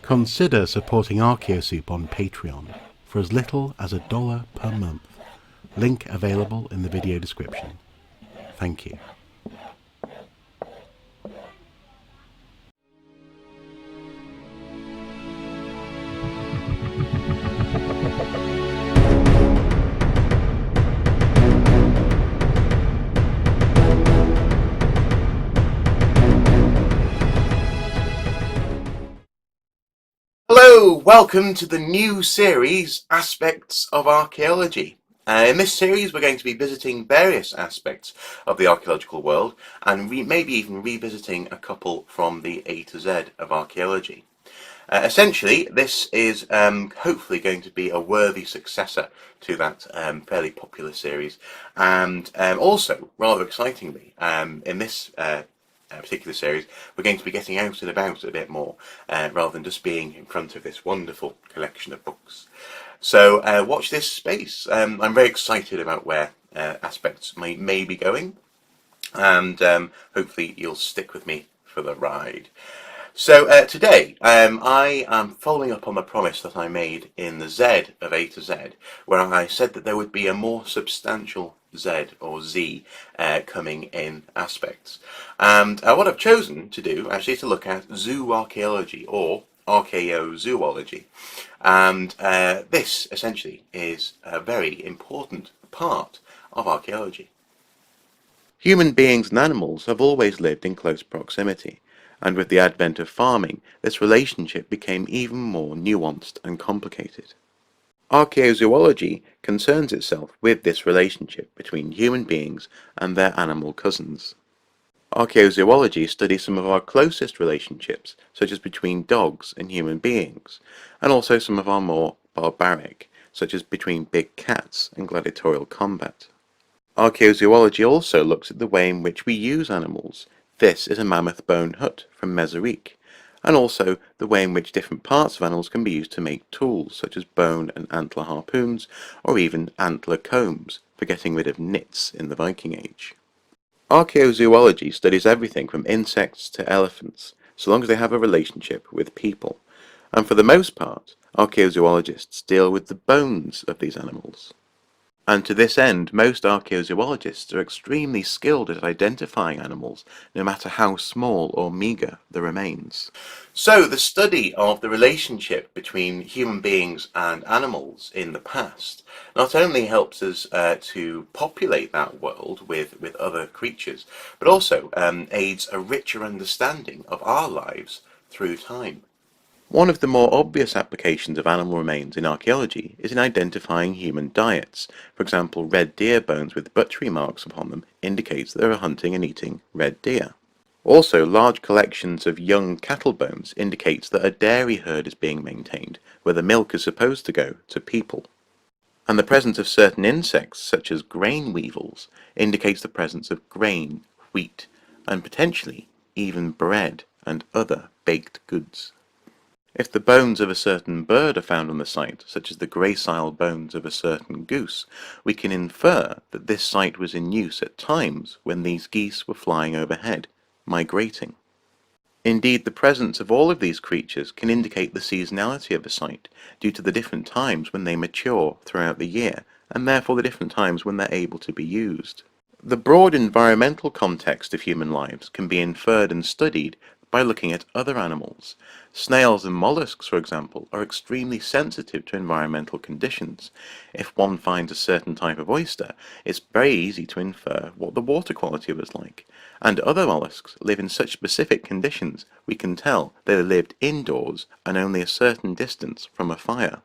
Consider supporting Archaeosoup on Patreon for as little as $1 per month. Link available in the video description. Thank you. Hello, welcome to the new series, Aspects of Archaeology. In this series we're going to be visiting various aspects of the archaeological world and maybe even revisiting a couple from the A to Z of archaeology. Essentially, this is hopefully going to be a worthy successor to that fairly popular series, and also, rather excitingly, in this particular series, we're going to be getting out and about a bit more, rather than just being in front of this wonderful collection of books. So watch this space. I'm very excited about where aspects may be going, and hopefully you'll stick with me for the ride. So today I am following up on the promise that I made in the Z of A to Z, where I said that there would be a more substantial Z or Z coming in aspects. And what I've chosen to do actually is to look at zooarchaeology or archaeozoology. And this essentially is a very important part of archaeology. Human beings and animals have always lived in close proximity, and with the advent of farming, this relationship became even more nuanced and complicated. Archaeozoology concerns itself with this relationship between human beings and their animal cousins. Archaeozoology studies some of our closest relationships, such as between dogs and human beings, and also some of our more barbaric, such as between big cats and gladiatorial combat. Archaeozoology also looks at the way in which we use animals. This is a mammoth bone hut from Mesozoic, and also the way in which different parts of animals can be used to make tools, such as bone and antler harpoons, or even antler combs, for getting rid of nits in the Viking Age. Archaeozoology studies everything from insects to elephants, so long as they have a relationship with people, and for the most part, archaeozoologists deal with the bones of these animals. And to this end, most archaeozoologists are extremely skilled at identifying animals, no matter how small or meagre the remains. So the study of the relationship between human beings and animals in the past not only helps us to populate that world with other creatures, but also aids a richer understanding of our lives through time. One of the more obvious applications of animal remains in archaeology is in identifying human diets. For example, red deer bones with butchery marks upon them indicates that they are hunting and eating red deer. Also, large collections of young cattle bones indicates that a dairy herd is being maintained, where the milk is supposed to go to people. And the presence of certain insects, such as grain weevils, indicates the presence of grain, wheat, and potentially even bread and other baked goods. If the bones of a certain bird are found on the site, such as the gracile bones of a certain goose, we can infer that this site was in use at times when these geese were flying overhead, migrating. Indeed, the presence of all of these creatures can indicate the seasonality of a site, due to the different times when they mature throughout the year, and therefore the different times when they're able to be used. The broad environmental context of human lives can be inferred and studied by looking at other animals. Snails and mollusks, for example, are extremely sensitive to environmental conditions. If one finds a certain type of oyster, it's very easy to infer what the water quality was like. And other mollusks live in such specific conditions, we can tell they lived indoors and only a certain distance from a fire.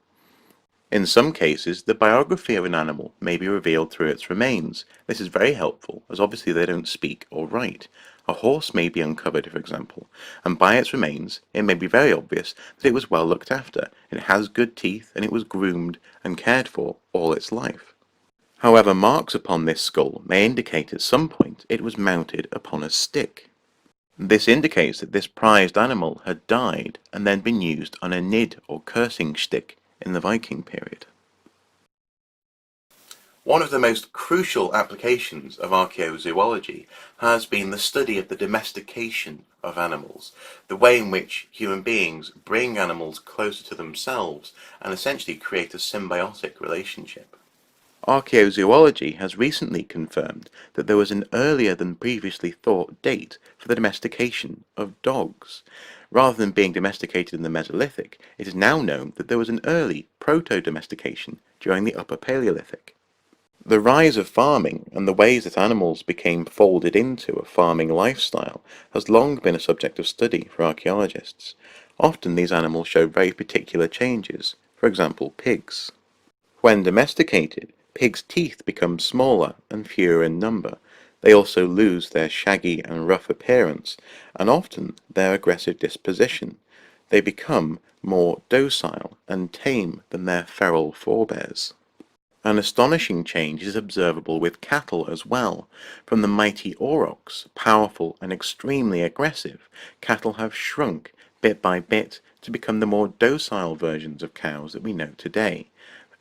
In some cases, the biography of an animal may be revealed through its remains. This is very helpful, as obviously they don't speak or write. A horse may be uncovered, for example, and by its remains it may be very obvious that it was well looked after, it has good teeth, and it was groomed and cared for all its life. However, marks upon this skull may indicate at some point it was mounted upon a stick. This indicates that this prized animal had died and then been used on a nid or cursing stick in the Viking period. One of the most crucial applications of archaeozoology has been the study of the domestication of animals, the way in which human beings bring animals closer to themselves and essentially create a symbiotic relationship. Archaeozoology has recently confirmed that there was an earlier than previously thought date for the domestication of dogs. Rather than being domesticated in the Mesolithic, it is now known that there was an early proto-domestication during the Upper Paleolithic. The rise of farming and the ways that animals became folded into a farming lifestyle has long been a subject of study for archaeologists. Often these animals show very particular changes, for example pigs. When domesticated, pigs' teeth become smaller and fewer in number. They also lose their shaggy and rough appearance, and often their aggressive disposition. They become more docile and tame than their feral forebears. An astonishing change is observable with cattle as well. From the mighty aurochs, powerful and extremely aggressive, cattle have shrunk bit by bit to become the more docile versions of cows that we know today.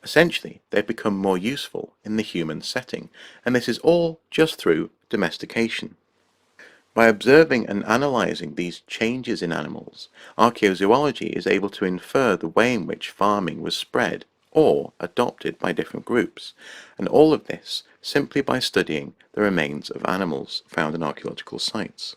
Essentially, they've become more useful in the human setting, and this is all just through domestication. By observing and analysing these changes in animals, archaeozoology is able to infer the way in which farming was spread or adopted by different groups, and all of this simply by studying the remains of animals found in archaeological sites.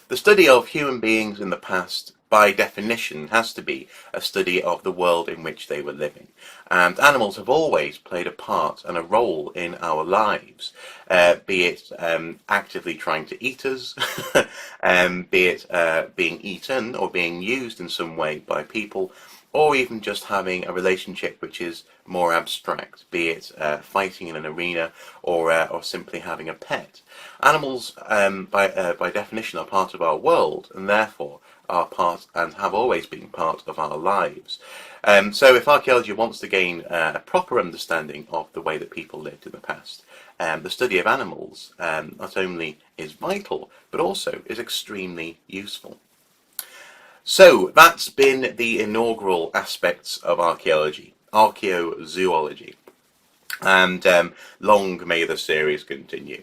The study of human beings in the past, by definition, has to be a study of the world in which they were living. And animals have always played a part and a role in our lives, be it actively trying to eat us, be it being eaten or being used in some way by people, or even just having a relationship which is more abstract, be it fighting in an arena or simply having a pet. Animals, by definition, are part of our world and therefore are part and have always been part of our lives. So if archaeology wants to gain a proper understanding of the way that people lived in the past, the study of animals not only is vital but also is extremely useful. So that's been the inaugural Aspects of Archaeology, Archaeozoology, and long may the series continue.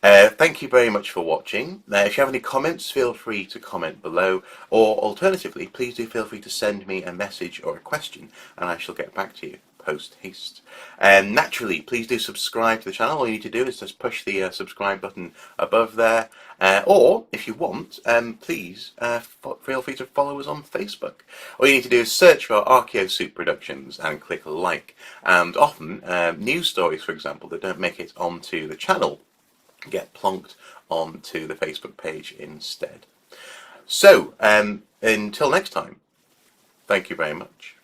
Thank you very much for watching. If you have any comments, feel free to comment below, or alternatively, please do feel free to send me a message or a question, and I shall get back to you post haste. Naturally, please do subscribe to the channel. All you need to do is just push the subscribe button above there, or if you want, please feel free to follow us on Facebook. All you need to do is search for Archaeosoup Productions and click like. And often, news stories, for example, that don't make it onto the channel get plonked onto the Facebook page instead. So, until next time, thank you very much.